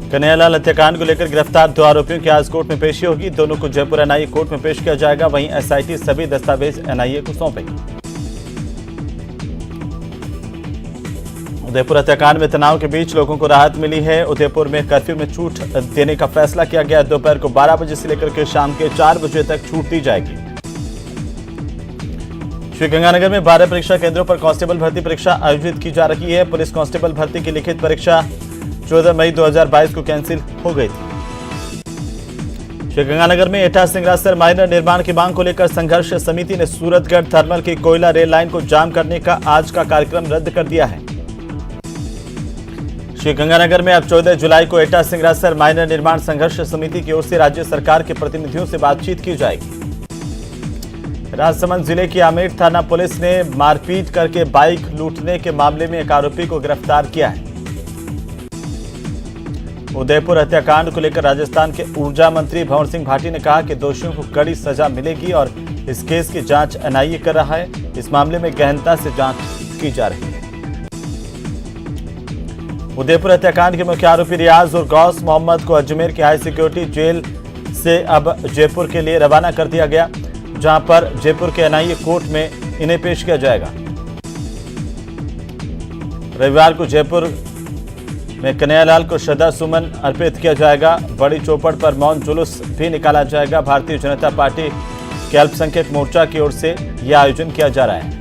कन्हैयालाल हत्याकांड को लेकर गिरफ्तार 2 आरोपियों की आज कोर्ट में पेशी होगी। दोनों को जयपुर एनआईए कोर्ट में पेश किया जाएगा। वहीं एसआईटी सभी दस्तावेज एनआईए को सौंपेगी। उदयपुर हत्याकांड में तनाव के बीच लोगों को राहत मिली है। उदयपुर में कर्फ्यू में छूट देने का फैसला किया गया। दोपहर को 12 बजे से लेकर के शाम के 4 बजे तक छूट दी जाएगी। श्रीगंगानगर में 12 परीक्षा केंद्रों पर कांस्टेबल भर्ती परीक्षा आयोजित की जा रही है। पुलिस कांस्टेबल भर्ती की लिखित परीक्षा 14 मई 2022 को कैंसिल हो गई थी। श्रीगंगानगर में एटा सिंगरासर माइनर निर्माण की मांग को लेकर संघर्ष समिति ने सूरतगढ़ थर्मल की कोयला रेल लाइन को जाम करने का आज का कार्यक्रम रद्द कर दिया है। श्रीगंगानगर में अब 14 जुलाई को एटा सिंगरासर माइनर निर्माण संघर्ष समिति की ओर से राज्य सरकार के प्रतिनिधियों से बातचीत की जाएगी। राजसमंद जिले की आमेर थाना पुलिस ने मारपीट करके बाइक लूटने के मामले में एक आरोपी को गिरफ्तार किया है। उदयपुर हत्याकांड को लेकर राजस्थान के ऊर्जा मंत्री भंवर सिंह भाटी ने कहा कि दोषियों को कड़ी सजा मिलेगी और इस केस की जांच एनआईए कर रहा है। इस मामले में गहनता से जांच की जा रही है। उदयपुर हत्याकांड के मुख्य आरोपी रियाज और गौस मोहम्मद को अजमेर की हाई सिक्योरिटी जेल से अब जयपुर के लिए रवाना कर दिया गया, जहां पर जयपुर के एनआईए कोर्ट में इन्हें पेश किया जाएगा। रविवार को जयपुर में कन्हैयालाल को श्रद्धा सुमन अर्पित किया जाएगा। बड़ी चौपड़ पर मौन जुलूस भी निकाला जाएगा। भारतीय जनता पार्टी के अल्पसंख्यक मोर्चा की ओर से यह आयोजन किया जा रहा है।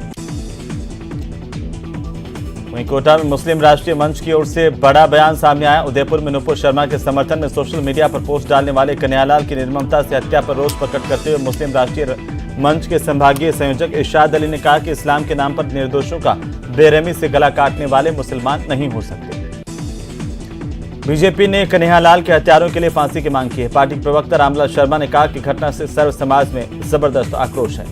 वहीं कोटा में मुस्लिम राष्ट्रीय मंच की ओर से बड़ा बयान सामने आया। उदयपुर में नुपुर शर्मा के समर्थन में सोशल मीडिया पर पोस्ट डालने वाले कन्हैयालाल की निर्ममता से हत्या पर रोष प्रकट करते हुए मुस्लिम राष्ट्रीय मंच के संभागीय संयोजक इरशाद अली ने कहा कि इस्लाम के नाम पर निर्दोषों का बेरहमी से गला काटने वाले मुसलमान नहीं हो सकते। बीजेपी ने कन्हैयालाल के हत्यारों के लिए फांसी की मांग की है। पार्टी के प्रवक्ता रामलाल शर्मा ने कहा कि घटना से सर्व समाज में जबरदस्त आक्रोश है।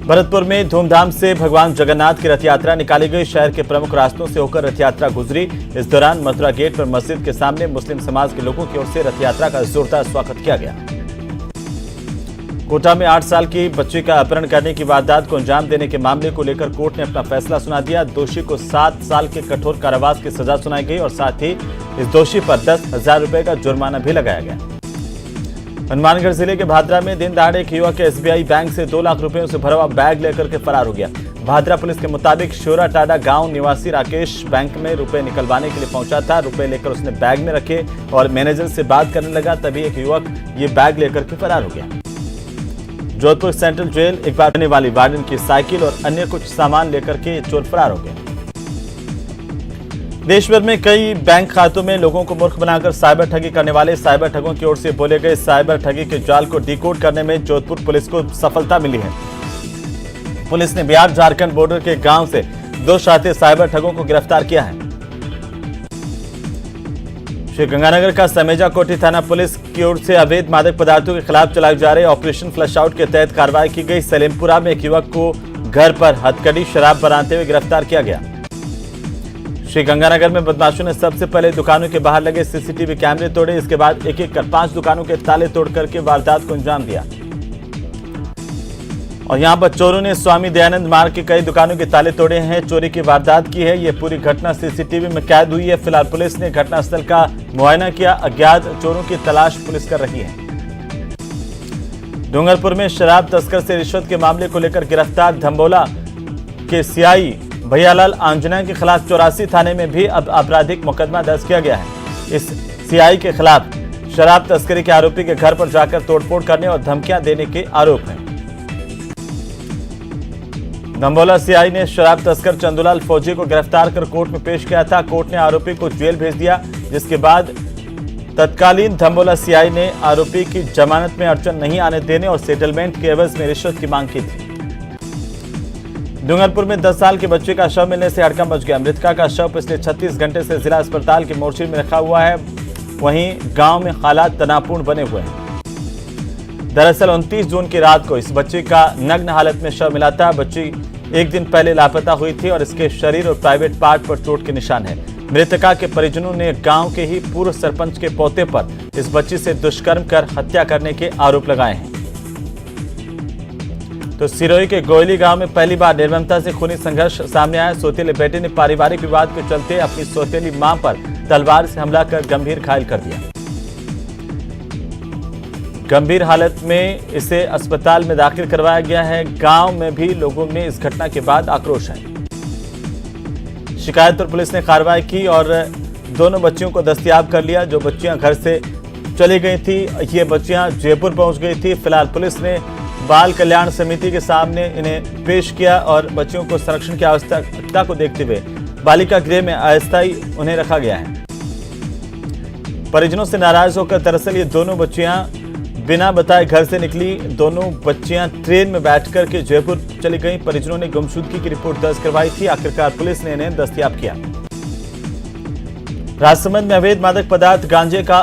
भरतपुर में धूमधाम से भगवान जगन्नाथ की रथ यात्रा निकाली गई। शहर के प्रमुख रास्तों से होकर रथ यात्रा गुजरी। इस दौरान मथुरा गेट पर मस्जिद के सामने मुस्लिम समाज के लोगों की ओर से रथ यात्रा का जोरदार स्वागत किया गया। कोटा में 8 साल की बच्ची का अपहरण करने की वारदात को अंजाम देने के मामले को लेकर कोर्ट ने अपना फैसला सुना दिया। दोषी को 7 साल के कठोर कारावास की सजा सुनाई गई और साथ ही इस दोषी पर 10,000 रुपए का जुर्माना भी लगाया गया। हनुमानगढ़ जिले के भादरा में दिन दहाड़े एक युवक एसबीआई बैंक से 2 लाख रुपयों से भरा हुआ बैग लेकर के फरार हो गया। भादरा पुलिस के मुताबिक शोरा टाडा गांव निवासी राकेश बैंक में रुपए निकलवाने के लिए पहुंचा था। रुपए लेकर उसने बैग में रखे और मैनेजर से बात करने लगा, तभी एक युवक ये बैग लेकर के फरार हो गया। जोधपुर सेंट्रल जेल एक बार आने वाली वार्डन की साइकिल और अन्य कुछ सामान लेकर के चोर फरार हो गए। देश भर में कई बैंक खातों में लोगों को मूर्ख बनाकर साइबर ठगी करने वाले साइबर ठगों की ओर से बोले गए साइबर ठगी के जाल को डिकोड करने में जोधपुर पुलिस को सफलता मिली है। पुलिस ने बिहार झारखंड बॉर्डर के गांव से 2 शातिर साइबर ठगों को गिरफ्तार किया है। श्रीगंगानगर का समेजा कोठी थाना पुलिस की ओर से अवैध मादक पदार्थों के खिलाफ चलाए जा रहे ऑपरेशन फ्लश आउट के तहत कार्रवाई की गई। सलेमपुरा में एक युवक को घर पर हथकड़ी शराब बनाते हुए गिरफ्तार किया गया। श्रीगंगानगर में बदमाशों ने सबसे पहले दुकानों के बाहर लगे सीसीटीवी कैमरे तोड़े। इसके बाद एक एक कर 5 दुकानों के ताले तोड़ करके वारदात को अंजाम दिया। और यहां पर चोरों ने स्वामी दयानंद मार्ग की कई दुकानों के ताले तोड़े हैं, चोरी की वारदात की है। यह पूरी घटना सीसीटीवी में कैद हुई है। फिलहाल पुलिस ने घटनास्थल का मुआयना किया। अज्ञात चोरों की तलाश पुलिस कर रही है। डूंगरपुर में शराब तस्कर से रिश्वत के मामले को लेकर गिरफ्तार धम्बोला के सीआई भैयालाल आंजना के खिलाफ 84 थाने में भी अब आपराधिक मुकदमा दर्ज किया गया है। इस सीआई के खिलाफ शराब तस्करी के आरोपी के घर पर जाकर तोड़फोड़ करने और धमकियां देने के आरोप हैं। धम्बोला सीआई ने शराब तस्कर चंदूलाल फौजी को गिरफ्तार कर कोर्ट में पेश किया था। कोर्ट ने आरोपी को जेल भेज दिया, जिसके बाद तत्कालीन धम्बोला सीआई ने आरोपी की जमानत में अड़चन नहीं आने देने और सेटलमेंट के एवज में रिश्वत की मांग की थी। डूंगरपुर में 10 साल के बच्चे का शव मिलने से हड़कंप मच गया। मृतका का शव पिछले 36 घंटे से जिला अस्पताल के मोर्चे में रखा हुआ है। वहीं गांव में हालात तनावपूर्ण बने हुए हैं। दरअसल 29 जून की रात को इस बच्ची का नग्न हालत में शव मिला था। बच्ची एक दिन पहले लापता हुई थी और इसके शरीर और प्राइवेट पार्ट पर चोट के निशान है। मृतका के परिजनों ने गांव के ही पूर्व सरपंच के पोते पर इस बच्ची से दुष्कर्म कर हत्या करने के आरोप लगाए हैं। तो सिरोही के गोयली गांव में पहली बार निर्ममता से खूनी संघर्ष सामने आया। सौतेले बेटे ने पारिवारिक विवाद के चलते अपनी सौतेली मां पर तलवार से हमला कर गंभीर घायल कर दिया। गंभीर हालत में इसे अस्पताल में दाखिल करवाया गया है। गांव में भी लोगों में इस घटना के बाद आक्रोश है। शिकायत पर पुलिस ने कार्रवाई की और दोनों बच्चियों को दस्तयाब कर लिया। जो बच्चियां घर से चली गई थी, ये बच्चियां जयपुर पहुंच गई थी। फिलहाल पुलिस ने बाल कल्याण समिति के सामने इन्हें पेश किया और बच्चियों को संरक्षण की आवश्यकता को देखते हुए बालिका गृह में अस्थायी उन्हें रखा गया है। परिजनों से नाराज होकर दरअसल ये दोनों बच्चियां बिना बताए घर से निकली। दोनों बच्चियां ट्रेन में बैठकर के जयपुर चली गईं। परिजनों ने गुमशुदगी की रिपोर्ट दर्ज करवाई थी। आखिरकार पुलिस ने इन्हें दस्तयाब किया। राजसमंद में अवैध मादक पदार्थ गांजे का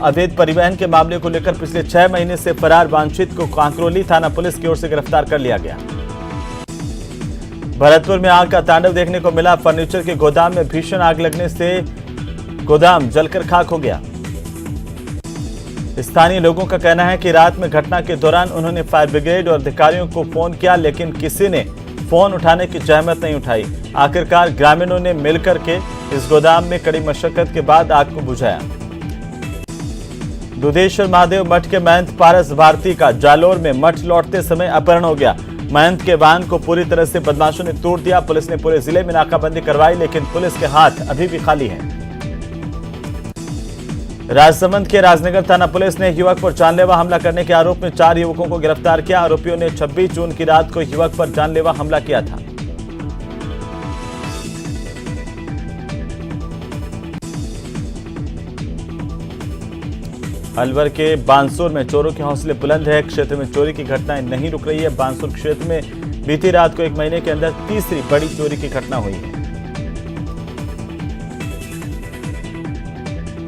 अवैध परिवहन के मामले को लेकर पिछले 6 महीने से फरार वांछित को कांकरोली थाना पुलिस की ओर से गिरफ्तार कर लिया गया। भरतपुर में आग का तांडव देखने को मिला। फर्नीचर के गोदाम में भीषण आग लगने से गोदाम जलकर खाक हो गया। स्थानीय लोगों का कहना है कि रात में घटना के दौरान उन्होंने फायर ब्रिगेड और अधिकारियों को फोन किया, लेकिन किसी ने फोन उठाने की जहमत नहीं उठाई। आखिरकार ग्रामीणों ने मिलकर के इस गोदाम में कड़ी मशक्कत के बाद आग को बुझाया। दुधेश्वर महादेव मठ के महंत पारस भारती का जालोर में मठ लौटते समय अपहरण हो गया। महंत के वाहन को पूरी तरह से बदमाशों ने तोड़ दिया। पुलिस ने पूरे जिले में नाकाबंदी करवाई, लेकिन पुलिस के हाथ अभी भी खाली हैं। राजसमंद के राजनगर थाना पुलिस ने युवक पर जानलेवा हमला करने के आरोप में 4 युवकों को गिरफ्तार किया। आरोपियों ने 26 जून की रात को युवक पर जानलेवा हमला किया था। अलवर के बांसुर में चोरों के हौसले बुलंद है। क्षेत्र में चोरी की घटनाएं नहीं रुक रही है। बांसुर क्षेत्र में बीती रात को 1 महीने के अंदर तीसरी बड़ी चोरी की घटना हुई है।